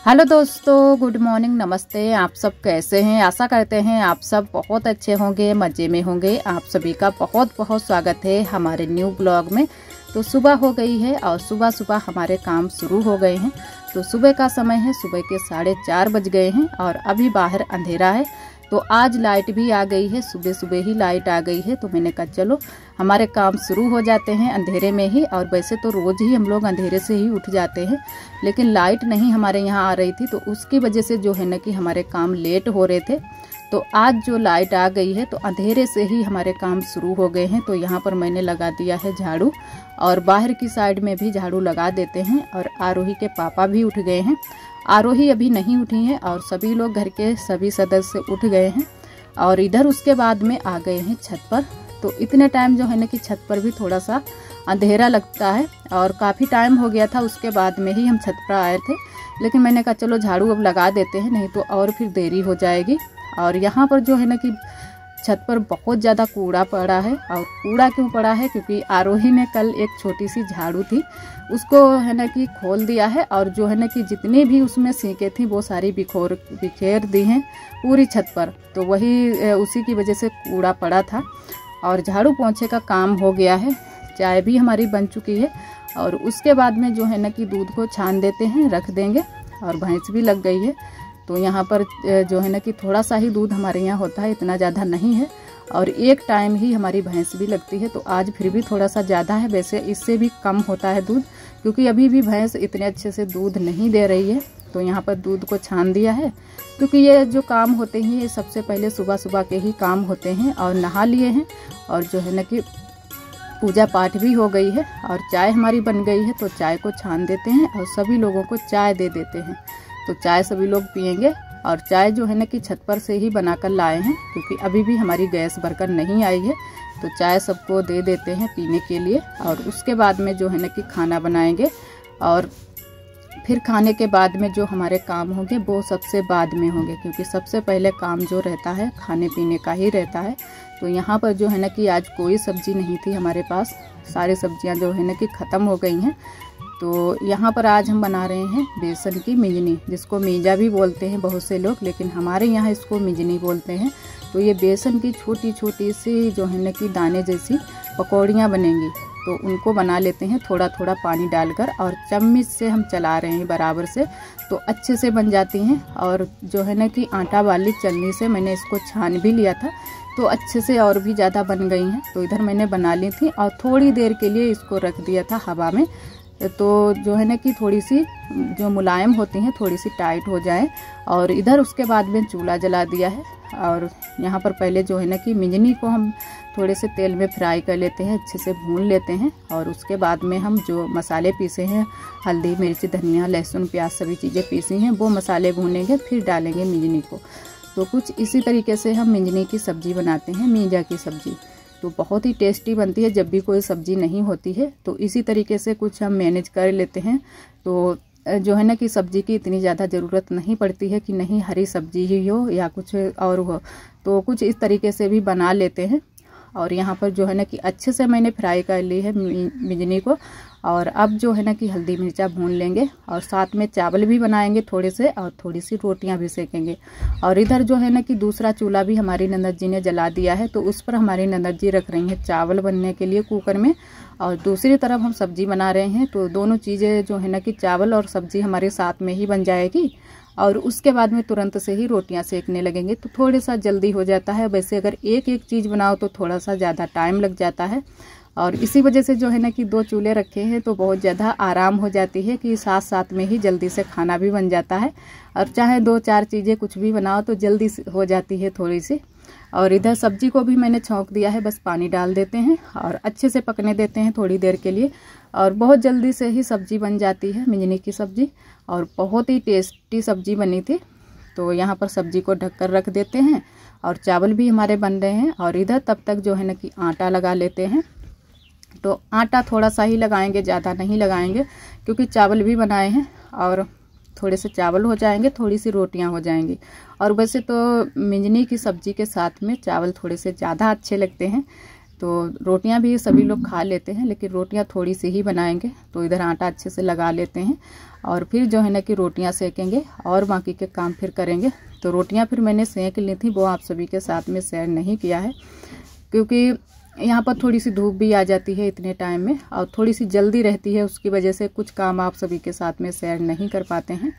Hello दोस्तों, good morning, नमस्ते। आप सब कैसे हैं? आशा करते हैं आप सब बहुत अच्छे होंगे, मज़े में होंगे। आप सभी का बहुत बहुत स्वागत है हमारे न्यू ब्लॉग में। तो सुबह हो गई है और सुबह सुबह हमारे काम शुरू हो गए हैं। तो सुबह का समय है, सुबह के 4:30 बज गए हैं और अभी बाहर अंधेरा है। तो आज लाइट भी आ गई है, सुबह सुबह ही लाइट आ गई है। तो मैंने कहा चलो हमारे काम शुरू हो जाते हैं अंधेरे में ही। और वैसे तो रोज़ ही हम लोग अंधेरे से ही उठ जाते हैं, लेकिन लाइट नहीं हमारे यहाँ आ रही थी, तो उसकी वजह से जो है ना कि हमारे काम लेट हो रहे थे। तो आज जो लाइट आ गई है तो अंधेरे से ही हमारे काम शुरू हो गए हैं। तो यहाँ पर मैंने लगा दिया है झाड़ू और बाहर की साइड में भी झाड़ू लगा देते हैं। और आरोही के पापा भी उठ गए हैं, आरोही अभी नहीं उठी हैं और सभी लोग घर के सभी सदस्य उठ गए हैं। और इधर उसके बाद में आ गए हैं छत पर। तो इतने टाइम जो है ना कि छत पर भी थोड़ा सा अंधेरा लगता है और काफ़ी टाइम हो गया था, उसके बाद में ही हम छत पर आए थे। लेकिन मैंने कहा चलो झाड़ू अब लगा देते हैं, नहीं तो और फिर देरी हो जाएगी। और यहाँ पर जो है ना कि छत पर बहुत ज़्यादा कूड़ा पड़ा है। और कूड़ा क्यों पड़ा है? क्योंकि आरोही ने कल एक छोटी सी झाड़ू थी, उसको है ना कि खोल दिया है और जो है ना कि जितनी भी उसमें सीखें थी वो सारी बिखेर दी हैं पूरी छत पर। तो वही उसी की वजह से कूड़ा पड़ा था। और झाड़ू पोंछे का काम हो गया है, चाय भी हमारी बन चुकी है। और उसके बाद में जो है ना कि दूध को छान देते हैं, रख देंगे। और भैंस भी लग गई है। तो यहाँ पर जो है ना कि थोड़ा सा ही दूध हमारे यहाँ होता है, इतना ज़्यादा नहीं है। और एक टाइम ही हमारी भैंस भी लगती है, तो आज फिर भी थोड़ा सा ज़्यादा है। वैसे इससे भी कम होता है दूध, क्योंकि अभी भी भैंस इतने अच्छे से दूध नहीं दे रही है। तो यहाँ पर दूध को छान दिया है, क्योंकि ये जो काम होते हैं ये सबसे पहले सुबह सुबह के ही काम होते हैं। और नहा लिए हैं और जो है ना कि पूजा पाठ भी हो गई है और चाय हमारी बन गई है। तो चाय को छान देते हैं और सभी लोगों को चाय दे देते हैं। तो चाय सभी लोग पियेंगे। और चाय जो है ना कि छत पर से ही बनाकर लाए हैं, क्योंकि अभी भी हमारी गैस भरकर नहीं आई है। तो चाय सबको दे देते हैं पीने के लिए। और उसके बाद में जो है ना कि खाना बनाएंगे। और फिर खाने के बाद में जो हमारे काम होंगे वो सबसे बाद में होंगे, क्योंकि सबसे पहले काम जो रहता है खाने पीने का ही रहता है। तो यहाँ पर जो है ना कि आज कोई सब्ज़ी नहीं थी हमारे पास, सारी सब्जियाँ जो है ना कि ख़त्म हो गई हैं। तो यहाँ पर आज हम बना रहे हैं बेसन की मिजनी, जिसको मीजा भी बोलते हैं बहुत से लोग, लेकिन हमारे यहाँ इसको मिजनी बोलते हैं। तो ये बेसन की छोटी छोटी सी जो है ना कि दाने जैसी पकौड़ियाँ बनेंगी। तो उनको बना लेते हैं थोड़ा थोड़ा पानी डालकर, और चम्मच से हम चला रहे हैं बराबर से, तो अच्छे से बन जाती हैं। और जो है ना कि आटा वाली चलनी से मैंने इसको छान भी लिया था, तो अच्छे से और भी ज़्यादा बन गई हैं। तो इधर मैंने बना ली थी और थोड़ी देर के लिए इसको रख दिया था हवा में, तो जो है ना कि थोड़ी सी जो मुलायम होती हैं थोड़ी सी टाइट हो जाए। और इधर उसके बाद में चूल्हा जला दिया है। और यहाँ पर पहले जो है ना कि मिजनी को हम थोड़े से तेल में फ्राई कर लेते हैं, अच्छे से भून लेते हैं। और उसके बाद में हम जो मसाले पीसे हैं, हल्दी मिर्च धनिया लहसुन प्याज सभी चीज़ें पीसी हैं, वो मसाले भूनेंगे, फिर डालेंगे मिजनी को। तो कुछ इसी तरीके से हम मिजनी की सब्ज़ी बनाते हैं, मीजा की सब्ज़ी। तो बहुत ही टेस्टी बनती है जब भी कोई सब्ज़ी नहीं होती है। तो इसी तरीके से कुछ हम मैनेज कर लेते हैं। तो जो है ना कि सब्ज़ी की इतनी ज़्यादा ज़रूरत नहीं पड़ती है कि नहीं हरी सब्ज़ी ही हो या कुछ और हो, तो कुछ इस तरीके से भी बना लेते हैं। और यहाँ पर जो है ना कि अच्छे से मैंने फ्राई कर ली है मिजनी को। और अब जो है ना कि हल्दी मिर्चा भून लेंगे और साथ में चावल भी बनाएंगे थोड़े से, और थोड़ी सी रोटियां भी सेकेंगे। और इधर जो है ना कि दूसरा चूल्हा भी हमारी ननद जी ने जला दिया है, तो उस पर हमारी ननद जी रख रही हैं चावल बनने के लिए कुकर में, और दूसरी तरफ हम सब्जी बना रहे हैं। तो दोनों चीज़ें जो है ना कि चावल और सब्जी हमारे साथ में ही बन जाएगी। और उसके बाद में तुरंत से ही रोटियां सेकने लगेंगे, तो थोड़ा सा जल्दी हो जाता है। वैसे अगर एक एक चीज़ बनाओ तो थोड़ा सा ज़्यादा टाइम लग जाता है। और इसी वजह से जो है ना कि 2 चूल्हे रखे हैं, तो बहुत ज़्यादा आराम हो जाती है कि साथ साथ में ही जल्दी से खाना भी बन जाता है। और चाहे 2-4 चीज़ें कुछ भी बनाओ तो जल्दी हो जाती है थोड़ी सी। और इधर सब्जी को भी मैंने छौंक दिया है, बस पानी डाल देते हैं और अच्छे से पकने देते हैं थोड़ी देर के लिए। और बहुत जल्दी से ही सब्जी बन जाती है मिजनी की सब्ज़ी, और बहुत ही टेस्टी सब्जी बनी थी। तो यहाँ पर सब्जी को ढककर रख देते हैं और चावल भी हमारे बन रहे हैं। और इधर तब तक जो है ना कि आटा लगा लेते हैं। तो आटा थोड़ा सा ही लगाएंगे, ज़्यादा नहीं लगाएंगे, क्योंकि चावल भी बनाए हैं और थोड़े से चावल हो जाएंगे, थोड़ी सी रोटियां हो जाएंगी। और वैसे तो मिजनी की सब्ज़ी के साथ में चावल थोड़े से ज़्यादा अच्छे लगते हैं, तो रोटियां भी सभी लोग खा लेते हैं, लेकिन रोटियां थोड़ी सी ही बनाएंगे। तो इधर आटा अच्छे से लगा लेते हैं और फिर जो है ना कि रोटियां सेकेंगे और बाकी के काम फिर करेंगे। तो रोटियां फिर मैंने सेक ली थी, वो आप सभी के साथ में शेयर नहीं किया है क्योंकि यहाँ पर थोड़ी सी धूप भी आ जाती है इतने टाइम में और थोड़ी सी जल्दी रहती है, उसकी वजह से कुछ काम आप सभी के साथ में शेयर नहीं कर पाते हैं।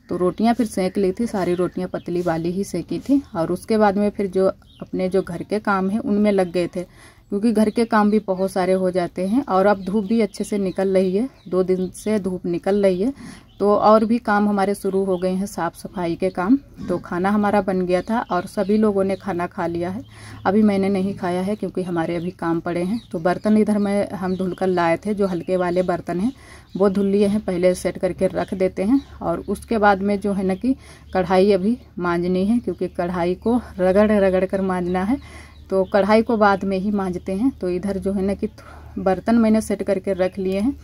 तो रोटियां फिर सेक ली थी, सारी रोटियां पतली वाली ही सेकी थी और उसके बाद में फिर जो अपने जो घर के काम हैं उनमें लग गए थे, क्योंकि घर के काम भी बहुत सारे हो जाते हैं और अब धूप भी अच्छे से निकल रही है, 2 दिन से धूप निकल रही है। तो और भी काम हमारे शुरू हो गए हैं, साफ़ सफाई के काम। तो खाना हमारा बन गया था और सभी लोगों ने खाना खा लिया है। अभी मैंने नहीं खाया है क्योंकि हमारे अभी काम पड़े हैं। तो बर्तन इधर में हम धुल कर लाए थे, जो हल्के वाले बर्तन हैं वो धुल लिए हैं, पहले सेट करके रख देते हैं। और उसके बाद में जो है ना कि कढ़ाई अभी मांजनी है, क्योंकि कढ़ाई को रगड़ रगड़ कर मांजना है। तो कढ़ाई को बाद में ही मांजते हैं। तो इधर जो है ना कि बर्तन मैंने सेट करके रख लिए हैं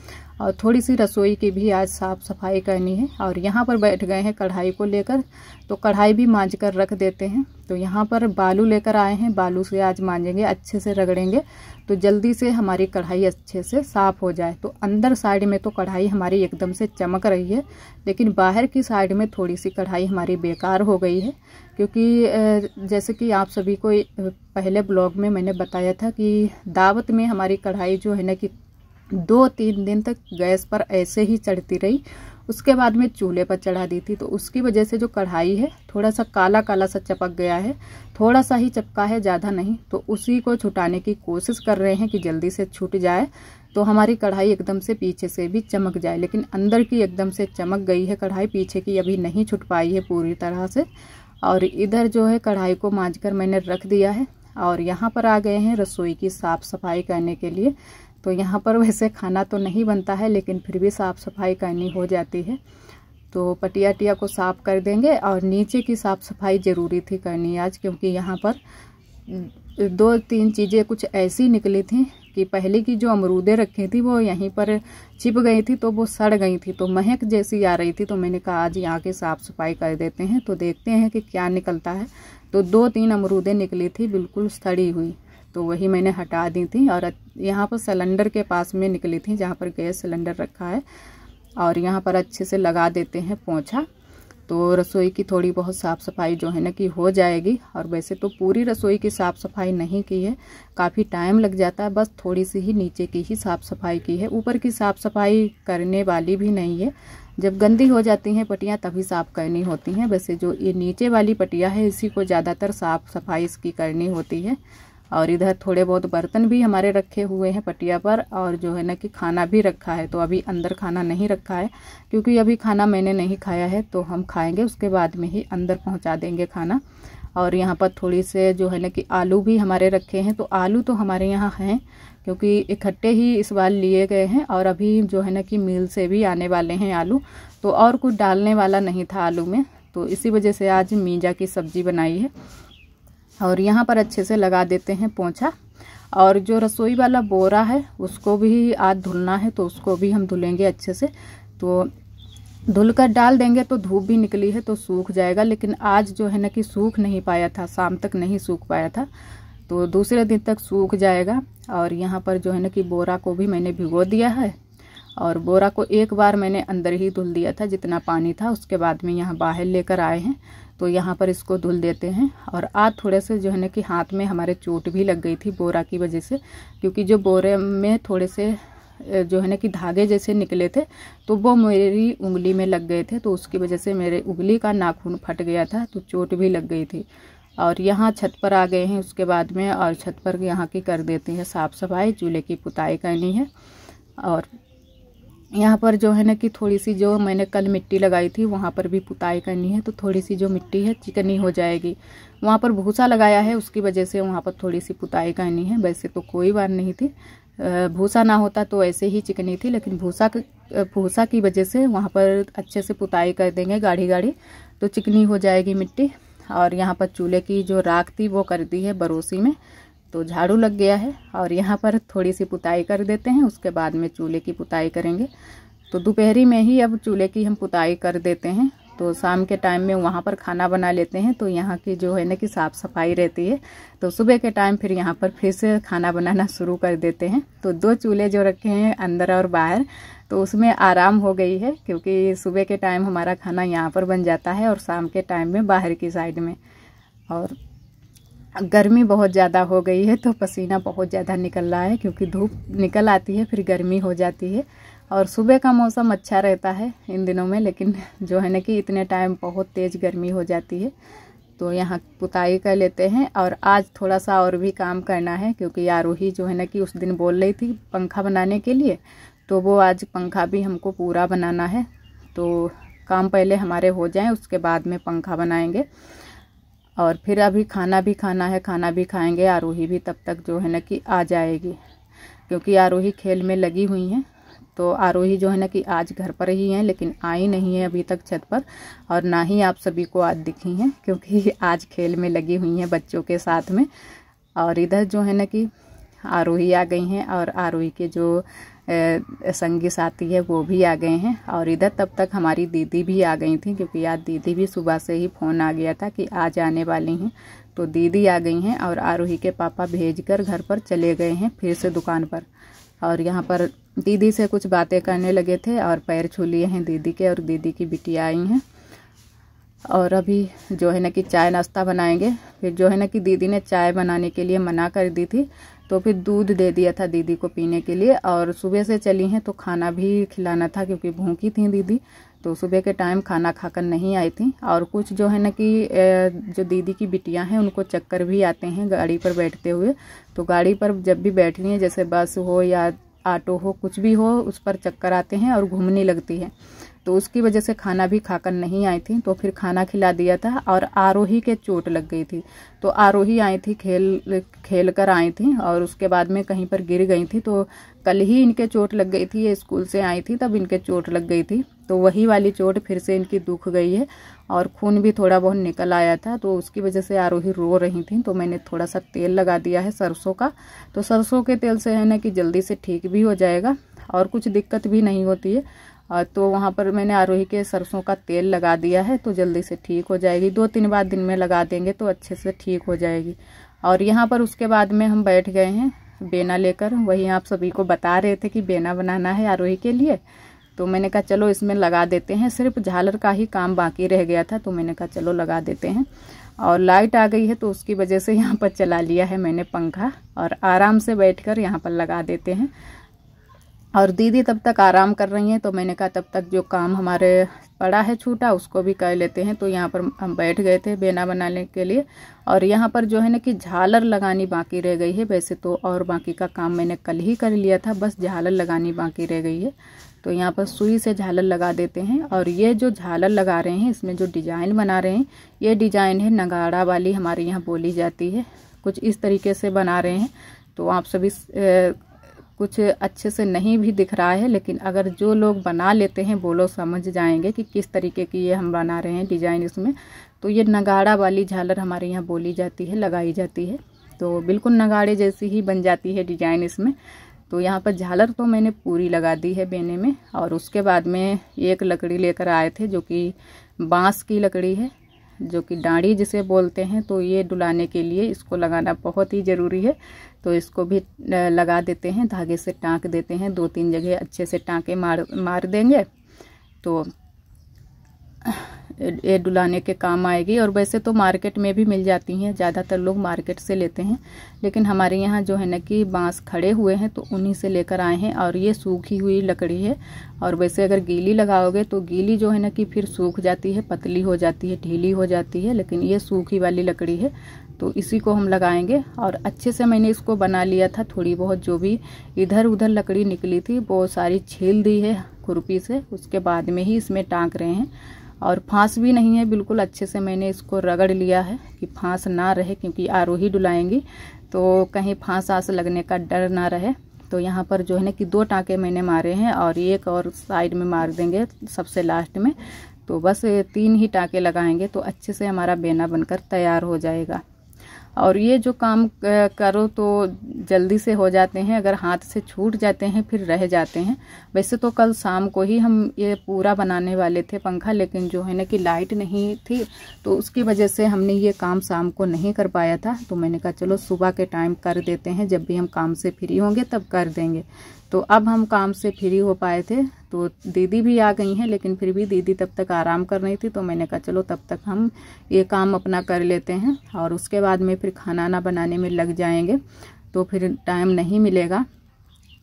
और थोड़ी सी रसोई की भी आज साफ़ सफाई करनी है। और यहाँ पर बैठ गए हैं कढ़ाई को लेकर, तो कढ़ाई भी मांज कर रख देते हैं। तो यहाँ पर बालू लेकर आए हैं, बालू से आज मांजेंगे, अच्छे से रगड़ेंगे तो जल्दी से हमारी कढ़ाई अच्छे से साफ़ हो जाए। तो अंदर साइड में तो कढ़ाई हमारी एकदम से चमक रही है, लेकिन बाहर की साइड में थोड़ी सी कढ़ाई हमारी बेकार हो गई है। क्योंकि जैसे कि आप सभी को पहले ब्लॉग में मैंने बताया था कि दावत में हमारी कढ़ाई जो है ना कि 2-3 दिन तक गैस पर ऐसे ही चढ़ती रही, उसके बाद में चूल्हे पर चढ़ा दी थी। तो उसकी वजह से जो कढ़ाई है थोड़ा सा काला काला सा चपक गया है, थोड़ा सा ही चपका है, ज़्यादा नहीं। तो उसी को छुटाने की कोशिश कर रहे हैं कि जल्दी से छूट जाए, तो हमारी कढ़ाई एकदम से पीछे से भी चमक जाए। लेकिन अंदर की एकदम से चमक गई है कढ़ाई, पीछे की अभी नहीं छूट पाई है पूरी तरह से। और इधर जो है कढ़ाई को मांज कर मैंने रख दिया है और यहाँ पर आ गए हैं रसोई की साफ़ सफाई करने के लिए। तो यहाँ पर वैसे खाना तो नहीं बनता है, लेकिन फिर भी साफ़ सफाई करनी हो जाती है। तो पटिया टिया को साफ़ कर देंगे और नीचे की साफ़ सफाई ज़रूरी थी करनी आज, क्योंकि यहाँ पर 2-3 चीज़ें कुछ ऐसी निकली थी कि पहले की जो अमरूदें रखी थी वो यहीं पर चिप गई थी, तो वो सड़ गई थी, तो महक जैसी आ रही थी। तो मैंने कहा आज यहाँ की साफ़ सफाई कर देते हैं, तो देखते हैं कि क्या निकलता है। तो 2-3 अमरूदें निकली थी बिल्कुल सड़ी हुई, तो वही मैंने हटा दी थी। और यहाँ पर सिलेंडर के पास में निकली थी, जहाँ पर गैस सिलेंडर रखा है, और यहाँ पर अच्छे से लगा देते हैं पोंछा। तो रसोई की थोड़ी बहुत साफ़ सफाई जो है ना कि हो जाएगी। और वैसे तो पूरी रसोई की साफ़ सफाई नहीं की है, काफ़ी टाइम लग जाता है, बस थोड़ी सी ही नीचे की ही साफ़ सफाई की है, ऊपर की साफ़ सफाई करने वाली भी नहीं है। जब गंदी हो जाती हैं पटियाँ तभी साफ़ करनी होती हैं। वैसे जो ये नीचे वाली पटिया है इसी को ज़्यादातर साफ़ सफाई इसकी करनी होती है। और इधर थोड़े बहुत बर्तन भी हमारे रखे हुए हैं पटिया पर, और जो है ना कि खाना भी रखा है। तो अभी अंदर खाना नहीं रखा है, क्योंकि अभी खाना मैंने नहीं खाया है, तो हम खाएंगे उसके बाद में ही अंदर पहुंचा देंगे खाना। और यहाँ पर थोड़ी से जो है ना कि आलू भी हमारे रखे हैं। तो आलू तो हमारे यहाँ हैं, क्योंकि इकट्ठे ही इस बार लिए गए हैं, और अभी जो है ना कि मिल से भी आने वाले हैं आलू, तो और कुछ डालने वाला नहीं था आलू में, तो इसी वजह से आज मीजा की सब्ज़ी बनाई है। और यहाँ पर अच्छे से लगा देते हैं पोंछा। और जो रसोई वाला बोरा है उसको भी आज धुलना है, तो उसको भी हम धुलेंगे अच्छे से। तो धुल कर डाल देंगे, तो धूप भी निकली है तो सूख जाएगा। लेकिन आज जो है ना कि सूख नहीं पाया था, शाम तक नहीं सूख पाया था, तो दूसरे दिन तक सूख जाएगा। और यहाँ पर जो है ना कि बोरा को भी मैंने भिगो दिया है, और बोरा को एक बार मैंने अंदर ही धुल दिया था जितना पानी था, उसके बाद में यहाँ बाहर लेकर आए हैं। तो यहाँ पर इसको धुल देते हैं। और आज थोड़े से जो है ना कि हाथ में हमारे चोट भी लग गई थी बोरा की वजह से, क्योंकि जो बोरे में थोड़े से जो है ना कि धागे जैसे निकले थे, तो वो मेरी उंगली में लग गए थे, तो उसकी वजह से मेरे उंगली का नाखून फट गया था, तो चोट भी लग गई थी। और यहाँ छत पर आ गए हैं उसके बाद में, और छत पर यहाँ की कर देते हैं साफ़ सफाई, चूल्हे की पुताई करनी है। और यहाँ पर जो है ना कि थोड़ी सी जो मैंने कल मिट्टी लगाई थी वहाँ पर भी पुताई करनी है, तो थोड़ी सी जो मिट्टी है चिकनी हो जाएगी। वहाँ पर भूसा लगाया है, उसकी वजह से वहाँ पर थोड़ी सी पुताई करनी है। वैसे तो कोई बात नहीं थी, भूसा ना होता तो ऐसे ही चिकनी थी, लेकिन भूसा की वजह से वहाँ पर अच्छे से पुताई कर देंगे गाढ़ी गाढ़ी, तो चिकनी हो जाएगी मिट्टी। और यहाँ पर चूल्हे की जो राख थी वो कर दी है बरोसी में, तो झाड़ू लग गया है। और यहाँ पर थोड़ी सी पुताई कर देते हैं, उसके बाद में चूल्हे की पुताई करेंगे। तो दोपहरी में ही अब चूल्हे की हम पुताई कर देते हैं, तो शाम के टाइम में वहाँ पर खाना बना लेते हैं। तो यहाँ की जो है ना कि साफ़ सफाई रहती है। तो सुबह के टाइम फिर यहाँ पर फिर से खाना बनाना शुरू कर देते हैं। तो 2 चूल्हे जो रखे हैं अंदर और बाहर, तो उसमें आराम हो गई है, क्योंकि सुबह के टाइम हमारा खाना यहाँ पर बन जाता है और शाम के टाइम में बाहर की साइड में। और गर्मी बहुत ज़्यादा हो गई है तो पसीना बहुत ज़्यादा निकल रहा है, क्योंकि धूप निकल आती है फिर गर्मी हो जाती है। और सुबह का मौसम अच्छा रहता है इन दिनों में, लेकिन जो है ना कि इतने टाइम बहुत तेज़ गर्मी हो जाती है। तो यहाँ पुताई कर लेते हैं। और आज थोड़ा सा और भी काम करना है, क्योंकि आरोही जो है ना कि उस दिन बोल रही थी पंखा बनाने के लिए, तो वो आज पंखा भी हमको पूरा बनाना है। तो काम पहले हमारे हो जाएं, उसके बाद में पंखा बनाएंगे। और फिर अभी खाना भी खाना है, खाना भी खाएंगे। आरोही भी तब तक जो है ना कि आ जाएगी, क्योंकि आरोही खेल में लगी हुई हैं। तो आरोही जो है ना कि आज घर पर ही हैं, लेकिन आई नहीं है अभी तक छत पर, और ना ही आप सभी को आज दिखी हैं, क्योंकि आज खेल में लगी हुई हैं बच्चों के साथ में। और इधर जो है ना कि आरोही आ गई हैं, और आरोही के जो संगी साथी है वो भी आ गए हैं। और इधर तब तक हमारी दीदी भी आ गई थी, क्योंकि आज दीदी भी सुबह से ही फ़ोन आ गया था कि आज आने वाली हैं। तो दीदी आ गई हैं, और आरोही के पापा भेजकर घर पर चले गए हैं फिर से दुकान पर। और यहाँ पर दीदी से कुछ बातें करने लगे थे और पैर छू लिए हैं दीदी के, और दीदी की बिटिया आई हैं। और अभी जो है ना कि चाय नाश्ता बनाएंगे। फिर जो है ना कि दीदी ने चाय बनाने के लिए मना कर दी थी, तो फिर दूध दे दिया था दीदी को पीने के लिए। और सुबह से चली हैं तो खाना भी खिलाना था, क्योंकि भूखी थी दीदी, तो सुबह के टाइम खाना खाकर नहीं आई थी। और कुछ जो है ना कि जो दीदी की बिटियां हैं उनको चक्कर भी आते हैं गाड़ी पर बैठते हुए। तो गाड़ी पर जब भी बैठती हैं, जैसे बस हो या ऑटो हो, कुछ भी हो, उस पर चक्कर आते हैं और घूमने लगती है। तो उसकी वजह से खाना भी खाकर नहीं आई थी। तो फिर खाना खिला दिया था। और आरोही के चोट लग गई थी, तो आरोही आई थी खेल कर आई थी, और उसके बाद में कहीं पर गिर गई थी। तो कल ही इनके चोट लग गई थी, ये स्कूल से आई थी तब इनके चोट लग गई थी। तो वही वाली चोट फिर से इनकी दुख गई है, और खून भी थोड़ा बहुत निकल आया था। तो उसकी वजह से आरोही रो रही थी। तो मैंने थोड़ा सा तेल लगा दिया है सरसों का। तो सरसों के तेल से है ना कि जल्दी से ठीक भी हो जाएगा और कुछ दिक्कत भी नहीं होती है। तो वहाँ पर मैंने आरोही के सरसों का तेल लगा दिया है, तो जल्दी से ठीक हो जाएगी। 2-3 बार दिन में लगा देंगे तो अच्छे से ठीक हो जाएगी। और यहाँ पर उसके बाद में हम बैठ गए हैं बेना लेकर। वही आप सभी को बता रहे थे कि बेना बनाना है आरोही के लिए। तो मैंने कहा चलो इसमें लगा देते हैं। सिर्फ झालर का ही काम बाकी रह गया था, तो मैंने कहा चलो लगा देते हैं। और लाइट आ गई है, तो उसकी वजह से यहाँ पर चला लिया है मैंने पंखा, और आराम से बैठकर यहाँ पर लगा देते हैं। और दीदी तब तक आराम कर रही हैं, तो मैंने कहा तब तक जो काम हमारे पड़ा है छूटा उसको भी कर लेते हैं। तो यहाँ पर हम बैठ गए थे बेना बनाने के लिए। और यहाँ पर जो है ना कि झालर लगानी बाकी रह गई है। वैसे तो और बाकी का काम मैंने कल ही कर लिया था, बस झालर लगानी बाकी रह गई है। तो यहाँ पर सुई से झालर लगा देते हैं। और ये जो झालर लगा रहे हैं, इसमें जो डिजाइन बना रहे हैं, ये डिजाइन है नगाड़ा वाली, हमारे यहाँ बोली जाती है। कुछ इस तरीके से बना रहे हैं। तो आप सभी कुछ अच्छे से नहीं भी दिख रहा है, लेकिन अगर जो लोग बना लेते हैं वो लोग समझ जाएंगे कि किस तरीके की ये हम बना रहे हैं डिजाइन इसमें। तो ये नगाड़ा वाली झालर हमारे यहाँ बोली जाती है, लगाई जाती है। तो बिल्कुल नगाड़े जैसी ही बन जाती है डिजाइन इसमें। तो यहाँ पर झालर तो मैंने पूरी लगा दी है बेने में। और उसके बाद में एक लकड़ी लेकर आए थे, जो कि बांस की लकड़ी है, जो कि डांडी जिसे बोलते हैं। तो ये डुलाने के लिए इसको लगाना बहुत ही ज़रूरी है। तो इसको भी लगा देते हैं, धागे से टाँक देते हैं। 2-3 जगह अच्छे से टाँके मार देंगे तो ये डुलाने के काम आएगी। और वैसे तो मार्केट में भी मिल जाती हैं, ज़्यादातर लोग मार्केट से लेते हैं, लेकिन हमारे यहाँ जो है ना कि बांस खड़े हुए हैं तो उन्हीं से लेकर आए हैं। और ये सूखी हुई लकड़ी है। और वैसे अगर गीली लगाओगे तो गीली जो है ना कि फिर सूख जाती है, पतली हो जाती है, ढीली हो जाती है। लेकिन ये सूखी वाली लकड़ी है, तो इसी को हम लगाएंगे। और अच्छे से मैंने इसको बना लिया था। थोड़ी बहुत जो भी इधर उधर लकड़ी निकली थी वो सारी छील दी है खुरपी से। उसके बाद में ही इसमें टाँक रहे हैं। और फांस भी नहीं है, बिल्कुल अच्छे से मैंने इसको रगड़ लिया है कि फांस ना रहे, क्योंकि आरोही डुलाएंगी तो कहीं फांस आस लगने का डर ना रहे। तो यहाँ पर जो है ना कि 2 टाँके मैंने मारे हैं, और एक और साइड में मार देंगे सबसे लास्ट में। तो बस 3 ही टाँके लगाएंगे तो अच्छे से हमारा बेना बनकर तैयार हो जाएगा। और ये जो काम करो तो जल्दी से हो जाते हैं, अगर हाथ से छूट जाते हैं फिर रह जाते हैं। वैसे तो कल शाम को ही हम ये पूरा बनाने वाले थे पंखा, लेकिन जो है ना कि लाइट नहीं थी तो उसकी वजह से हमने ये काम शाम को नहीं कर पाया था। तो मैंने कहा चलो सुबह के टाइम कर देते हैं, जब भी हम काम से फ्री होंगे तब कर देंगे। तो अब हम काम से फ्री हो पाए थे तो दीदी भी आ गई हैं, लेकिन फिर भी दीदी तब तक आराम कर रही थी। तो मैंने कहा चलो तब तक हम ये काम अपना कर लेते हैं और उसके बाद में फिर खाना ना बनाने में लग जाएंगे, तो फिर टाइम नहीं मिलेगा।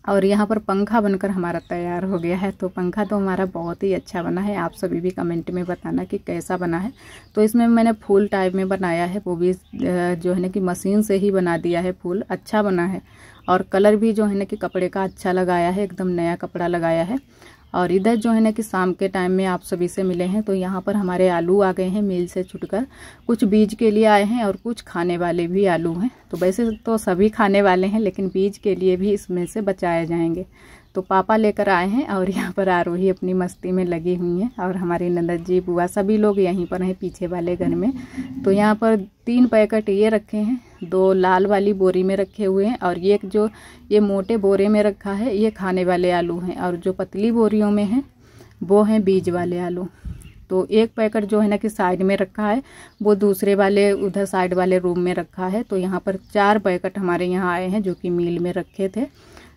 और यहाँ पर पंखा बनकर हमारा तैयार हो गया है। तो पंखा तो हमारा बहुत ही अच्छा बना है, आप सभी भी कमेंट में बताना कि कैसा बना है। तो इसमें मैंने फूल टाइप में बनाया है, वो भी जो है ना कि मशीन से ही बना दिया है। फूल अच्छा बना है और कलर भी जो है ना कि कपड़े का अच्छा लगाया है, एकदम नया कपड़ा लगाया है। और इधर जो है ना कि शाम के टाइम में आप सभी से मिले हैं। तो यहाँ पर हमारे आलू आ गए हैं मिल से छुटकर, कुछ बीज के लिए आए हैं और कुछ खाने वाले भी आलू हैं। तो वैसे तो सभी खाने वाले हैं, लेकिन बीज के लिए भी इसमें से बचाए जाएंगे। तो पापा लेकर आए हैं और यहाँ पर आरोही अपनी मस्ती में लगी हुई हैं और हमारी नंदन जी बुआ सभी लोग यहीं पर हैं पीछे वाले घर में। तो यहाँ पर 3 पैकेट ये रखे हैं, 2 लाल वाली बोरी में रखे हुए हैं और एक जो ये मोटे बोरे में रखा है ये खाने वाले आलू हैं, और जो पतली बोरियों में हैं वो हैं बीज वाले आलू। तो एक पैकेट जो है ना कि साइड में रखा है, वो दूसरे वाले उधर साइड वाले रूम में रखा है। तो यहाँ पर 4 पैकेट हमारे यहाँ आए हैं जो कि मिल में रखे थे।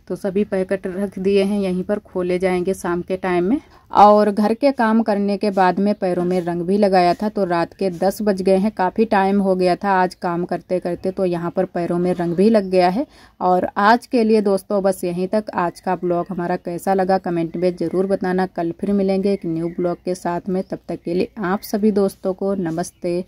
तो सभी पैकेट रख दिए हैं, यहीं पर खोले जाएंगे शाम के टाइम में। और घर के काम करने के बाद में पैरों में रंग भी लगाया था। तो रात के 10 बज गए हैं, काफ़ी टाइम हो गया था आज काम करते करते। तो यहाँ पर पैरों में रंग भी लग गया है। और आज के लिए दोस्तों बस यहीं तक। आज का ब्लॉग हमारा कैसा लगा कमेंट में ज़रूर बताना। कल फिर मिलेंगे एक न्यू ब्लॉग के साथ में, तब तक के लिए आप सभी दोस्तों को नमस्ते।